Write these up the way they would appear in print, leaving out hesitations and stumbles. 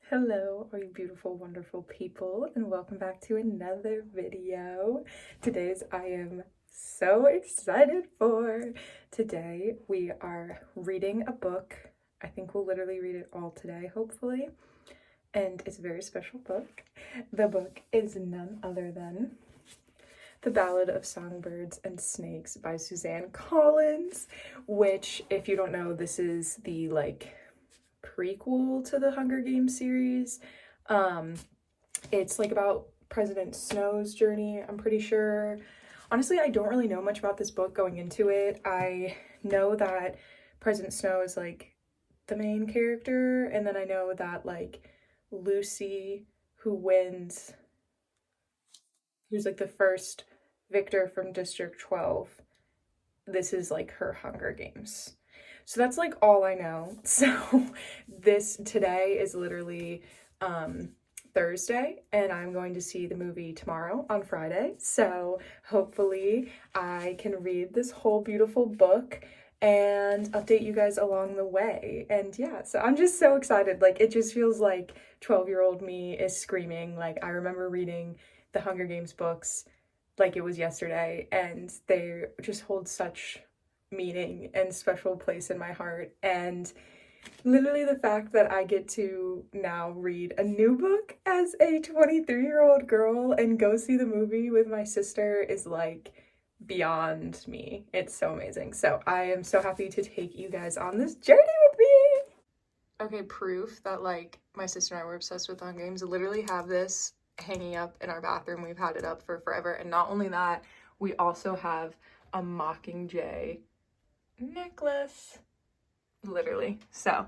Hello, all you beautiful, wonderful people, and welcome back to another video. I am so excited for. Today, we are reading a book. I think we'll literally read it all today, hopefully. And it's a very special book. The book is none other than The Ballad of Songbirds and Snakes by Suzanne Collins, which, if you don't know, this is the, prequel to the Hunger Games series. It's about President Snow's journey, I'm pretty sure. Honestly, I don't really know much about this book going into it. I know that President Snow is the main character, and then I know that Lucy, who wins, who's the first victor from District 12, this is her Hunger Games. So that's all I know. So today is literally Thursday, and I'm going to see the movie tomorrow on Friday. So hopefully I can read this whole beautiful book and update you guys along the way. And yeah, so I'm just so excited. It just feels like 12-year-old me is screaming. I remember reading the Hunger Games books like it was yesterday, and they just hold such meaning and special place in my heart. And literally the fact that I get to now read a new book as a 23-year-old girl and go see the movie with my sister is beyond me. It's so amazing. So I am so happy to take you guys on this journey with me. Okay, proof that my sister and I were obsessed with Hunger Games. I literally have this hanging up in our bathroom. We've had it up for forever. And not only that, we also have a Mockingjay necklace, literally. So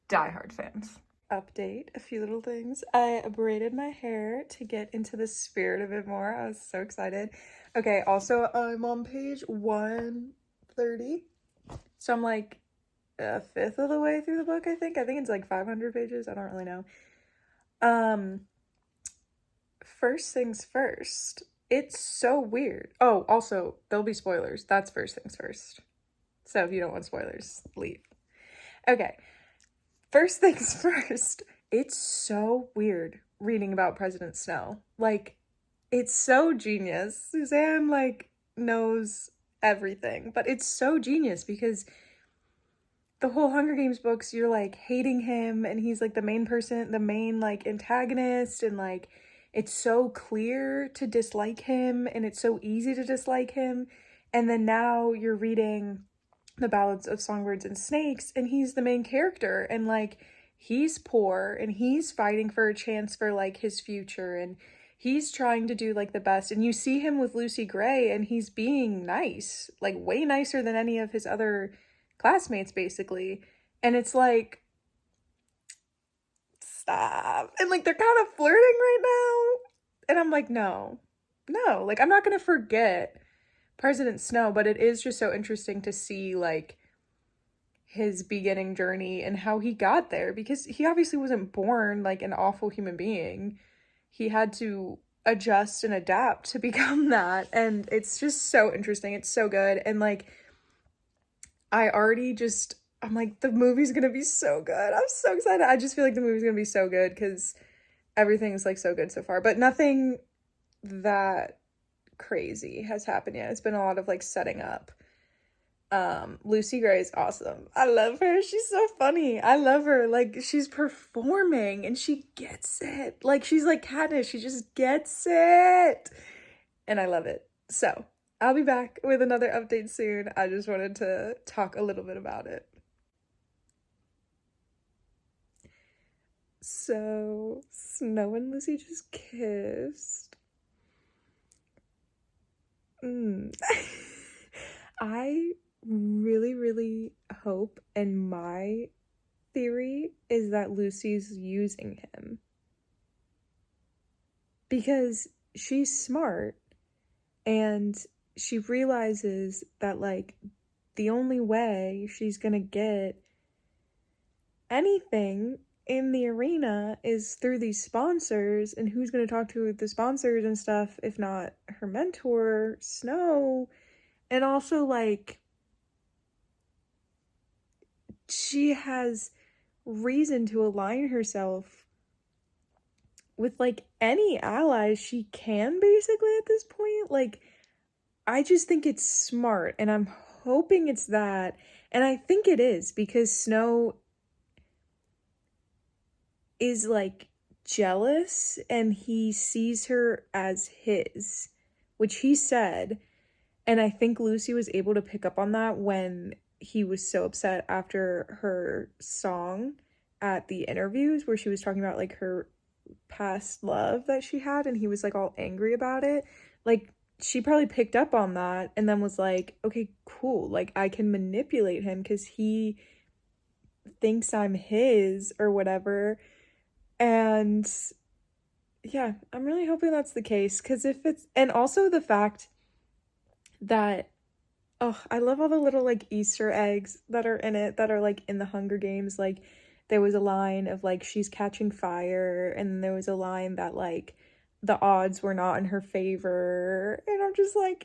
diehard fans. Update, a few little things. I braided my hair to get into the spirit of it more. I was so excited. Okay, also I'm on page 130, so I'm a fifth of the way through the book. I think it's 500 pages. I don't really know. First things first, it's so weird. Oh, also there'll be spoilers. That's first things first. So if you don't want spoilers, leave. Okay, first things first, it's so weird reading about President Snow. It's so genius. Suzanne, knows everything, but it's so genius because the whole Hunger Games books, you're, hating him, and he's, the main person, the main, antagonist, and, it's so clear to dislike him, and it's so easy to dislike him, and then now you're reading The Ballads of Songbirds and Snakes, and he's the main character, and he's poor, and he's fighting for a chance for his future, and he's trying to do the best, and you see him with Lucy Gray, and he's being nice, way nicer than any of his other classmates, basically. And it's stop, and they're kind of flirting right now, and I'm no, I'm not gonna forget President Snow, but it is just so interesting to see his beginning journey and how he got there, because he obviously wasn't born an awful human being. He had to adjust and adapt to become that, and it's just so interesting. It's so good. And I'm the movie's gonna be so good. I'm so excited. I just feel the movie's gonna be so good because everything's so good so far, but nothing that crazy has happened yet. It's been a lot of setting up. Lucy Gray is awesome. I love her. She's so funny. I love her. She's performing and she gets it. She's Katniss. She just gets it. And I love it. So I'll be back with another update soon. I just wanted to talk a little bit about it. So Snow and Lucy just kissed. I really, really hope, and my theory is that Lucy's using him. Because she's smart, and she realizes that, the only way she's gonna get anything in the arena is through these sponsors, and who's gonna talk to the sponsors and stuff if not her mentor, Snow? And also, she has reason to align herself with like any allies she can basically at this point. Like, I just think it's smart, and I'm hoping it's that. And I think it is, because Snow is like jealous and he sees her as his, which he said. And I think Lucy was able to pick up on that when he was so upset after her song at the interviews, where she was talking about like her past love that she had, and he was like all angry about it. Like, she probably picked up on that and then was like, okay, cool, like I can manipulate him because he thinks I'm his or whatever. And yeah, I'm really hoping that's the case, because if it's, and also the fact that, oh, I love all the little like Easter eggs that are in it that are like in the Hunger Games. Like, there was a line of like she's catching fire, and there was a line that like the odds were not in her favor. And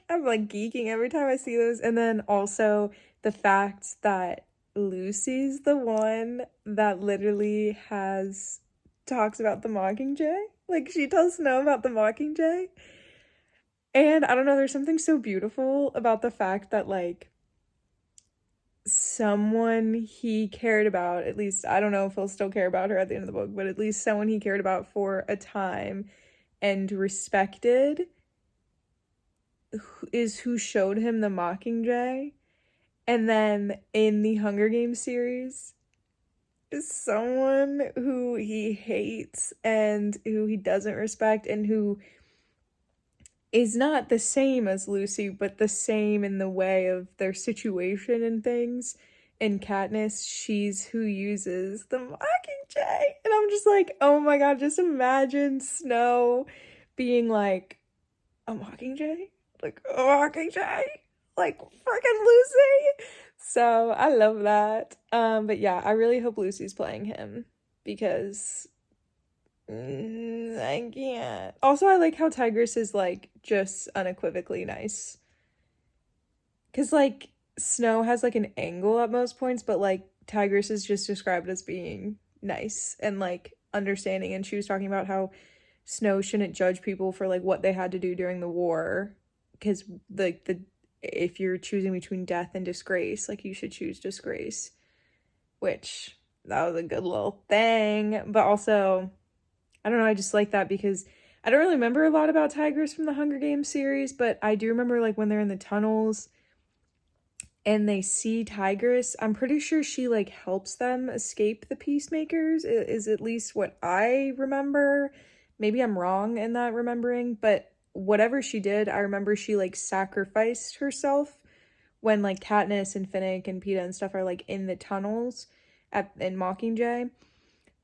I'm like geeking every time I see those. And then also the fact that Lucy's the one that literally talks about the Mockingjay. Like, she tells Snow about the Mockingjay. And I don't know, there's something so beautiful about the fact that like someone he cared about, at least I don't know if he'll still care about her at the end of the book, but at least someone he cared about for a time and respected is who showed him the Mockingjay. And then in the Hunger Games series is someone who he hates and who he doesn't respect, and who is not the same as Lucy, but the same in the way of their situation and things. In Katniss, she's who uses the Mockingjay. And I'm just like, oh my god, just imagine Snow being like, a Mockingjay? Like, a Mockingjay? Like, freaking Lucy! So, I love that. But yeah, I really hope Lucy's playing him, because I can't. Also, I like how Tigress is like just unequivocally nice. Cause like Snow has like an angle at most points, but like Tigress is just described as being nice and like understanding. And she was talking about how Snow shouldn't judge people for like what they had to do during the war, because like the if you're choosing between death and disgrace, like you should choose disgrace. Which, that was a good little thing. But also, I don't know, I just like that, because I don't really remember a lot about Tigress from the Hunger Games series, but I do remember like when they're in the tunnels and they see Tigress, I'm pretty sure she like helps them escape the peacemakers, is at least what I remember. Maybe I'm wrong in that remembering, but whatever she did, I remember she like sacrificed herself when like Katniss and Finnick and Peeta and stuff are like in the tunnels in Mockingjay.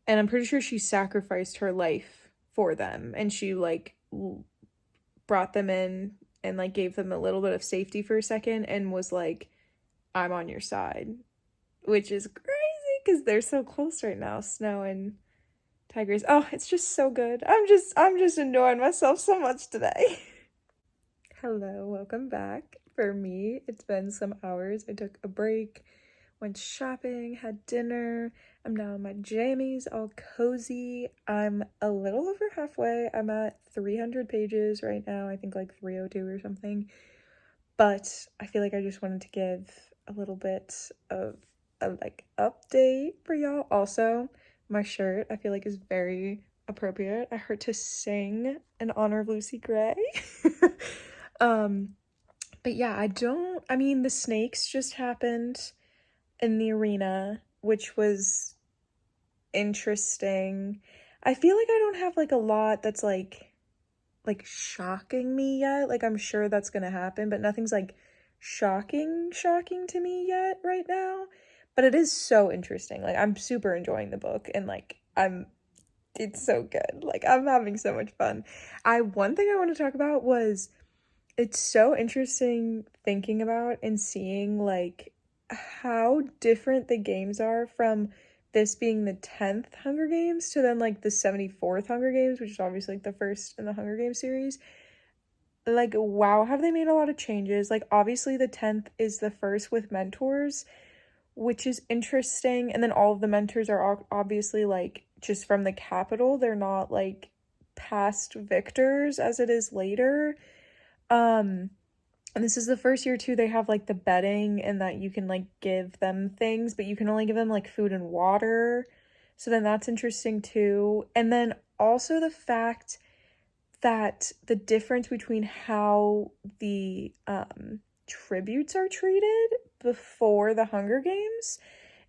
And I'm pretty sure she sacrificed her life for them, and she like brought them in and like gave them a little bit of safety for a second and was like, I'm on your side, which is crazy because they're so close right now, Snow and Tigress. Oh, it's just so good. I'm just enjoying myself so much today. Hello, welcome back. For me, it's been some hours. I took a break, went shopping, had dinner. I'm now in my jammies, all cozy. I'm a little over halfway. I'm at 300 pages right now. I think like 302 or something. But I feel like I just wanted to give a little bit of a like update for y'all. Also, my shirt I feel like is very appropriate. I heard to sing in honor of Lucy Gray. But yeah, I mean, the snakes just happened in the arena, which was interesting. I feel like I don't have like a lot that's like shocking me yet. Like, I'm sure that's gonna happen, but nothing's like shocking to me yet right now. But it is so interesting. Like, I'm super enjoying the book, and like it's so good. Like, I'm having so much fun. One thing I want to talk about was, it's so interesting thinking about and seeing like how different the games are from this being the 10th Hunger Games to then like the 74th Hunger Games, which is obviously like the first in the Hunger Games series. Like, wow, have they made a lot of changes? Like, obviously the 10th is the first with mentors, which is interesting. And then all of the mentors are obviously like just from the capital. They're not like past victors as it is later. And this is the first year too, they have like the bedding and that you can like give them things, but you can only give them like food and water. So then that's interesting too. And then also the fact that the difference between how the tributes are treated before the Hunger Games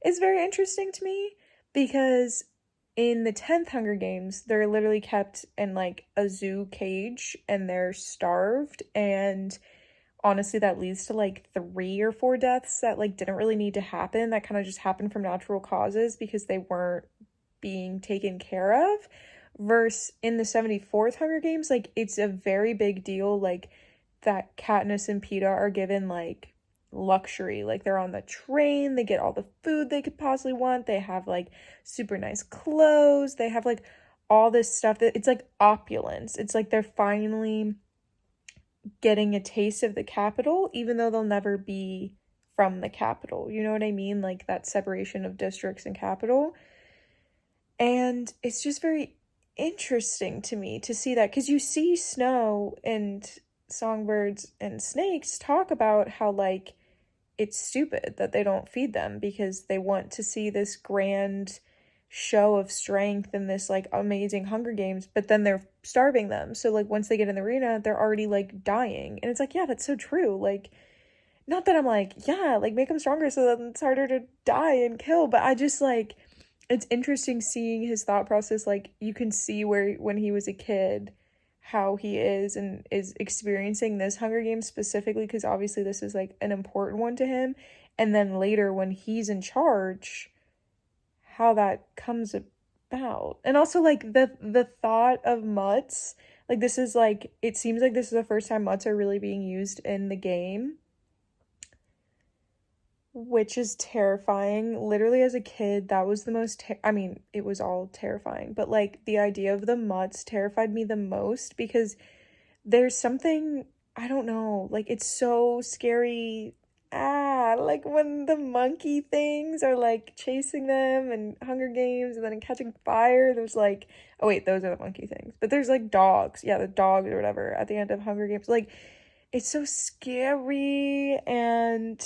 is very interesting to me, because in the 10th Hunger Games, they're literally kept in like a zoo cage and they're starved, and honestly that leads to like 3 or 4 deaths that like didn't really need to happen, that kind of just happened from natural causes because they weren't being taken care of. Versus in the 74th Hunger Games, like it's a very big deal, like that Katniss and Peeta are given like luxury, like they're on the train, they get all the food they could possibly want, they have like super nice clothes, they have like all this stuff that it's like opulence. It's like they're finally getting a taste of the capital, even though they'll never be from the capital. You know what I mean? Like that separation of districts and capital. And it's just very interesting to me to see that, because you see Snow and songbirds and snakes talk about how like it's stupid that they don't feed them because they want to see this grand show of strength and this like amazing Hunger Games, but then they're starving them. So like once they get in the arena, they're already like dying. And it's like, yeah, that's so true. Like, not that I'm like, yeah, like make them stronger so that it's harder to die and kill, but I just like, it's interesting seeing his thought process. Like you can see where when he was a kid how he is and is experiencing this Hunger Games specifically, because obviously this is like an important one to him, and then later when he's in charge, how that comes about. And also like the thought of mutts, like this is like, it seems like this is the first time mutts are really being used in the game, which is terrifying. Literally as a kid, that was the most I mean, it was all terrifying, but like the idea of the mutts terrified me the most, because there's something, I don't know, like it's so scary. Like when the monkey things are like chasing them and Hunger Games and then catching fire, there's like, oh wait, those are the monkey things, but there's like dogs, yeah, the dogs or whatever at the end of Hunger Games. Like it's so scary, and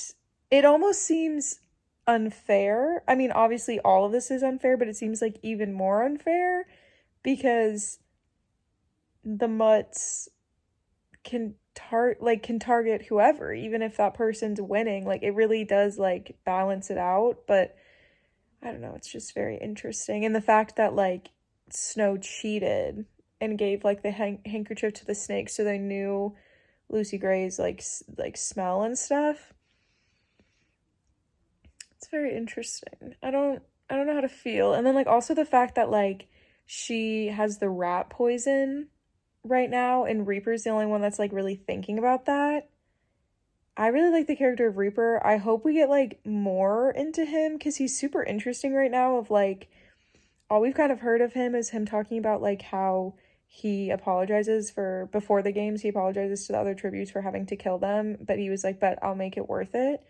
it almost seems unfair. I mean, obviously all of this is unfair, but it seems like even more unfair because the mutts can target whoever, even if that person's winning. Like it really does like balance it out, but I don't know, it's just very interesting. And the fact that like Snow cheated and gave like the handkerchief to the snake so they knew Lucy Gray's like smell and stuff. It's very interesting. I don't know how to feel. And then like also the fact that like she has the rat poison right now and Reaper's the only one that's like really thinking about that. I really like the character of Reaper. I hope we get like more into him because he's super interesting right now. Of like, all we've kind of heard of him is him talking about like how he apologizes for, before the games, he apologizes to the other tributes for having to kill them, but he was like, but I'll make it worth it.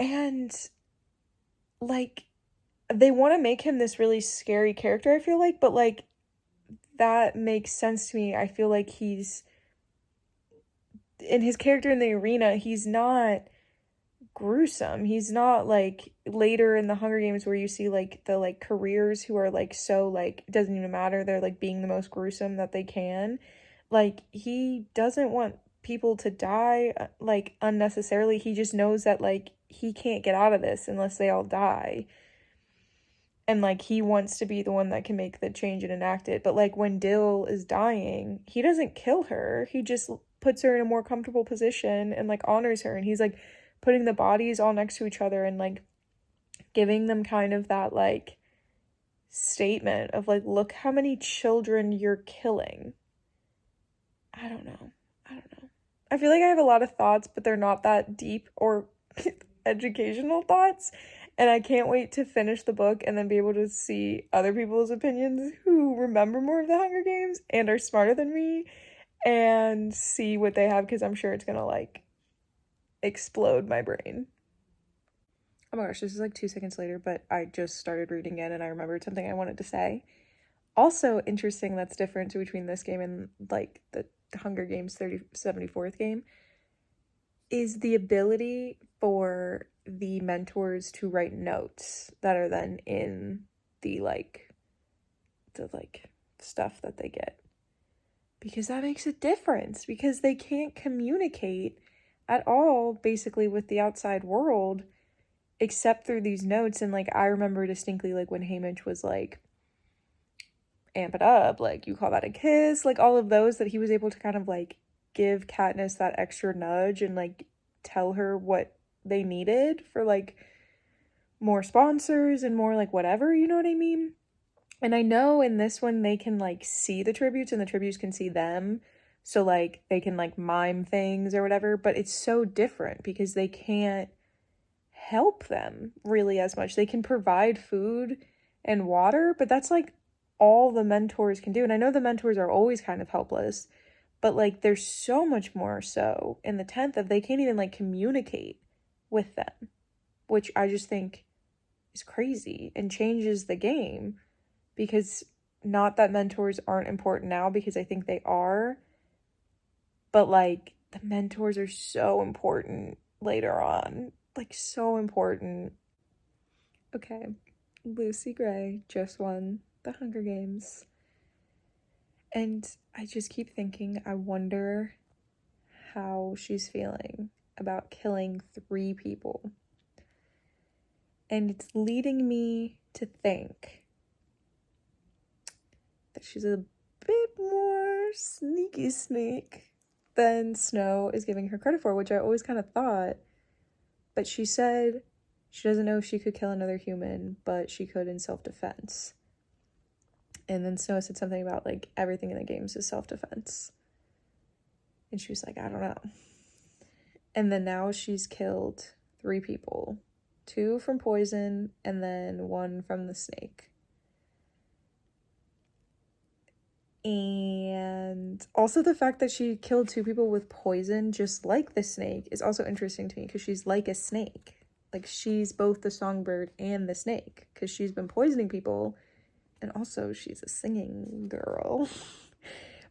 And like they want to make him this really scary character, I feel like, but like that makes sense to me. I feel like he's, in his character in the arena, he's not gruesome. He's not like later in the Hunger Games where you see like the like careers who are like so like it doesn't even matter, they're like being the most gruesome that they can. Like he doesn't want people to die like unnecessarily. He just knows that like he can't get out of this unless they all die. And like he wants to be the one that can make the change and enact it. But like when Dill is dying, he doesn't kill her. He just puts her in a more comfortable position and like honors her. And he's like putting the bodies all next to each other and like giving them kind of that like statement of like, look how many children you're killing. I don't know. I feel like I have a lot of thoughts, but they're not that deep or educational thoughts. And I can't wait to finish the book and then be able to see other people's opinions who remember more of the Hunger Games and are smarter than me, and see what they have, because I'm sure it's gonna like explode my brain. Oh my gosh, this is like 2 seconds later, but I just started reading it and I remembered something I wanted to say. also interesting that's different between this game and like the Hunger Games 74th game is the ability for the mentors to write notes that are then in the stuff that they get. Because that makes a difference, because they can't communicate at all basically with the outside world except through these notes. And like I remember distinctly like when Haymitch was like, amp it up, like you call that a kiss, like all of those, that he was able to kind of like give Katniss that extra nudge and like tell her what they needed for like more sponsors and more like whatever, you know what I mean? And I know in this one they can like see the tributes and the tributes can see them, so like they can like mime things or whatever, but it's so different because they can't help them really as much. They can provide food and water, but that's like all the mentors can do. And I know the mentors are always kind of helpless, but like there's so much more so in the 10th that they can't even like communicate with them, which I just think is crazy and changes the game. Because not that mentors aren't important now, because I think they are, but like the mentors are so important later on, like so important. Okay, Lucy Gray just won the Hunger Games. And I just keep thinking, I wonder how she's feeling about killing 3 people. And it's leading me to think that she's a bit more sneaky snake than Snow is giving her credit for, which I always kind of thought. But she said she doesn't know if she could kill another human, but she could in self-defense. And then Snow said something about like everything in the games is self-defense. And she was like, I don't know. And then now she's killed 3 people. 2 from poison and then 1 from the snake. And also the fact that she killed 2 people with poison just like the snake is also interesting to me, because she's like a snake. Like she's both the songbird and the snake, because she's been poisoning people and also she's a singing girl.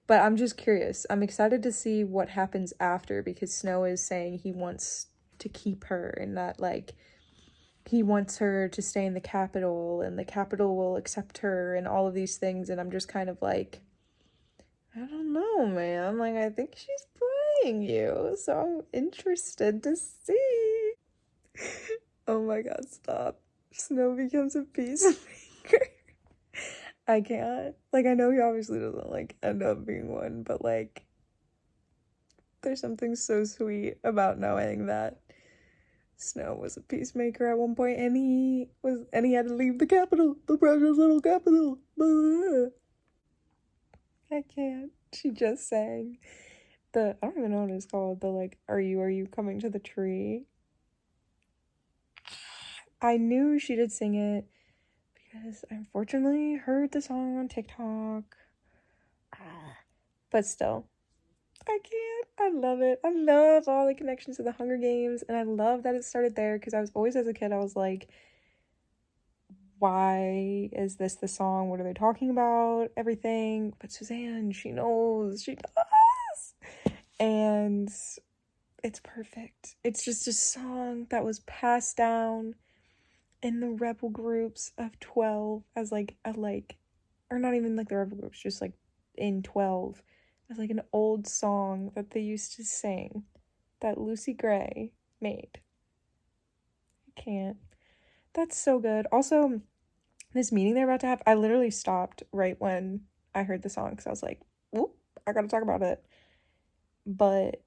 But I'm just curious. I'm excited to see what happens after, because Snow is saying he wants to keep her and that like he wants her to stay in the capital and the capital will accept her and all of these things. And I'm just kind of like, I don't know, man. Like, I think she's playing you. So I'm interested to see. Oh my god, stop. Snow becomes a peacemaker. I can't. Like, I know he obviously doesn't, like, end up being one, but, like, there's something so sweet about knowing that Snow was a peacemaker at one point, and he had to leave the capital, the precious little capital. I can't. She just sang I don't even know what it's called, the like, are you coming to the tree? I knew she did sing it because I unfortunately heard the song on TikTok. But still, I can't. I love it. I love all the connections to the Hunger Games, and I love that it started there, because I was always, as a kid, I was like, why is this the song? What are they talking about? Everything. But Suzanne, she knows. She does. And it's perfect. It's just a song that was passed down in the rebel groups of 12 as or not even like the rebel groups, just like in 12 as like an old song that they used to sing that Lucy Gray made. I can't. That's so good. Also, this meeting they're about to have, I literally stopped right when I heard the song, because I was like, whoop, I gotta talk about it. But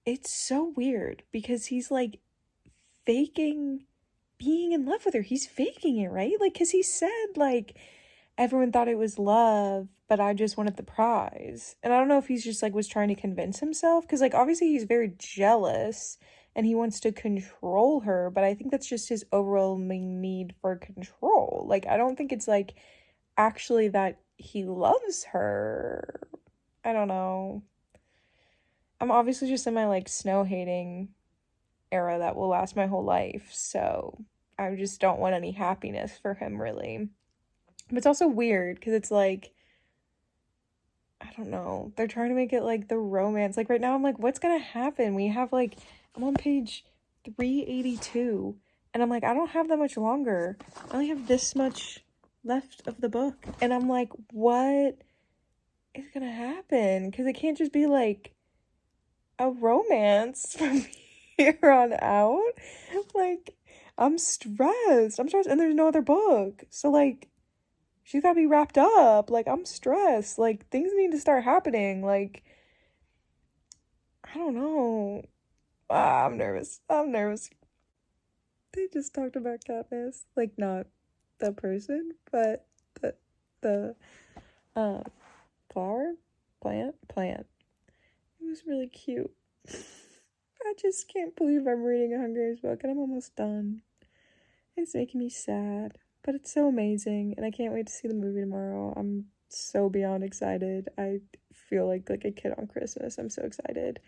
it's so weird, because he's like faking being in love with her. He's faking it, right? Like, because he said like everyone thought it was love, but I just wanted the prize. And I don't know if he's just like was trying to convince himself, because like obviously he's very jealous and he wants to control her, but I think that's just his overwhelming need for control. Like, I don't think it's like actually that he loves her. I don't know. I'm obviously just in my like Snow hating era that will last my whole life, so I just don't want any happiness for him, really. But it's also weird because it's like, I don't know, they're trying to make it like the romance. Like right now I'm like, what's gonna happen? We have like, I'm on page 382 and I'm like, I don't have that much longer. I only have this much left of the book and I'm like, what is gonna happen? Because it can't just be like a romance from here on out. Like, I'm stressed and there's no other book, so like she's gotta be wrapped up. Like, I'm stressed. Like, things need to start happening. Like, I don't know. I'm nervous. I'm nervous. They just talked about Katniss. Like, not the person, but the um flower? Plant. It was really cute. I just can't believe I'm reading a Hunger Games book and I'm almost done. It's making me sad, but it's so amazing and I can't wait to see the movie tomorrow. I'm so beyond excited. I feel like a kid on Christmas. I'm so excited.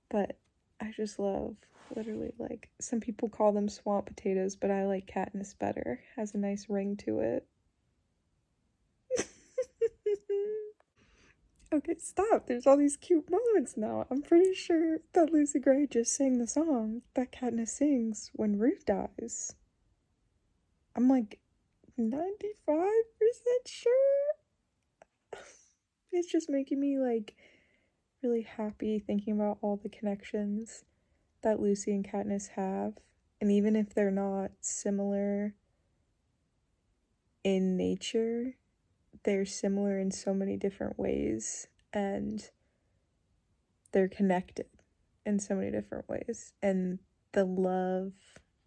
But I just love, literally, like, some people call them swamp potatoes, but I like Katniss better. Has a nice ring to it. Okay, stop. There's all these cute moments now. I'm pretty sure that Lucy Gray just sang the song that Katniss sings when Ruth dies. I'm like 95% sure. It's just making me like really happy thinking about all the connections that Lucy and Katniss have. And even if they're not similar in nature, they're similar in so many different ways and they're connected in so many different ways. And the love,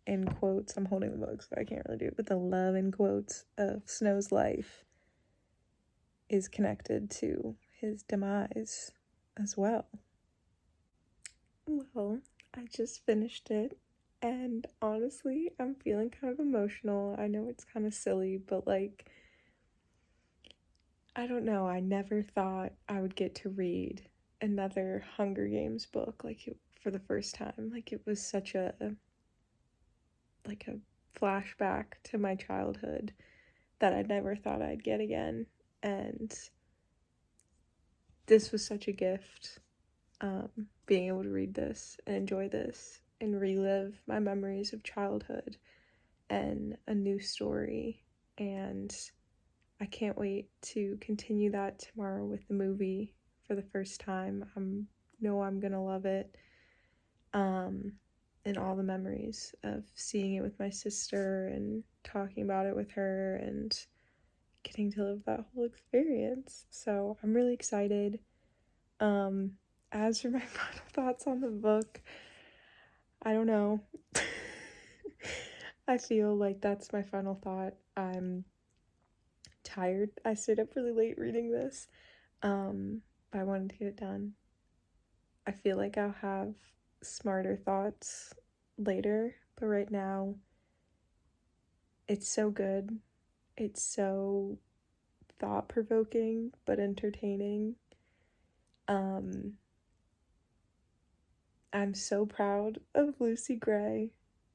in quotes, I'm holding the book so I can't really do it, but the love, in quotes, of Snow's life is connected to his demise as well. Well, I just finished it, and honestly, I'm feeling kind of emotional. I know it's kind of silly, but like, I don't know, I never thought I would get to read another Hunger Games book for the first time. Like, it was such a flashback to my childhood that I never thought I'd get again, and this was such a gift, being able to read this and enjoy this and relive my memories of childhood and a new story. And I can't wait to continue that tomorrow with the movie for the first time. I'm gonna love it. And all the memories of seeing it with my sister and talking about it with her and getting to live that whole experience. So I'm really excited. As for my final thoughts on the book, I don't know. I feel like that's my final thought. I'm tired. I stayed up really late reading this, but I wanted to get it done. I feel like I'll have smarter thoughts later, but right now, it's so good. It's so thought-provoking, but entertaining. I'm so proud of Lucy Gray.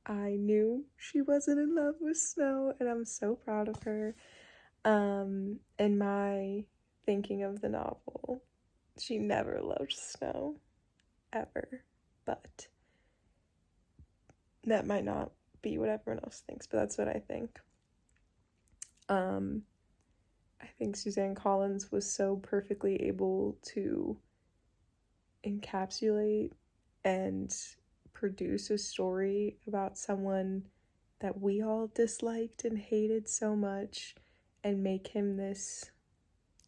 I knew she wasn't in love with Snow, and I'm so proud of her. In my thinking of the novel, she never loved Snow, ever. But that might not be what everyone else thinks, but that's what I think. I think Suzanne Collins was so perfectly able to encapsulate and produce a story about someone that we all disliked and hated so much and make him this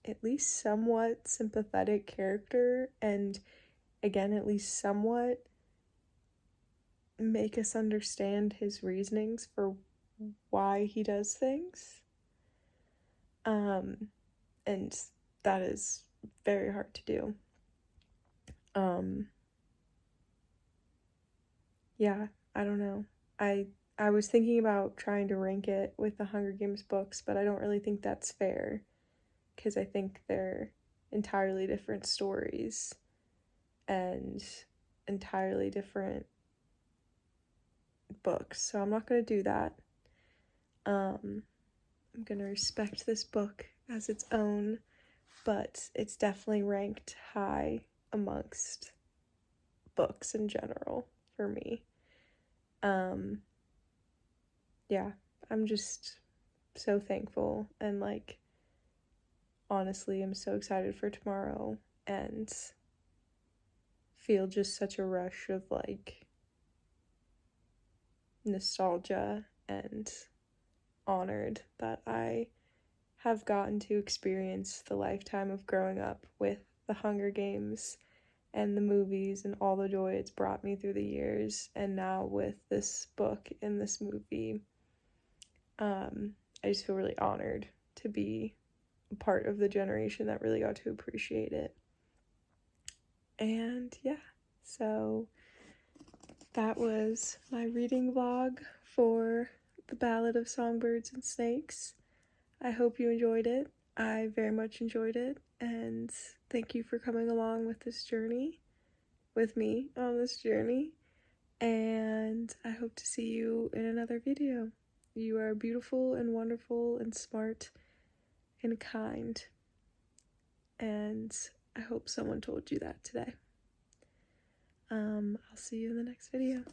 at least somewhat sympathetic character, and again, at least somewhat make us understand his reasonings for why he does things. And that is very hard to do. Yeah, I don't know. I was thinking about trying to rank it with the Hunger Games books, but I don't really think that's fair because I think they're entirely different stories and entirely different books. So I'm not going to do that. I'm gonna respect this book as its own, but it's definitely ranked high amongst books in general for me. Yeah, I'm just so thankful, and like, honestly, I'm so excited for tomorrow and feel just such a rush of like nostalgia and honored that I have gotten to experience the lifetime of growing up with the Hunger Games and the movies and all the joy it's brought me through the years, and now with this book and this movie. I just feel really honored to be a part of the generation that really got to appreciate it. And yeah, so that was my reading vlog for the Ballad of Songbirds and Snakes. I hope you enjoyed it. I very much enjoyed it, and thank you for coming along with this journey, with me on this journey, and I hope to see you in another video. You are beautiful and wonderful and smart and kind, and I hope someone told you that today. I'll see you in the next video.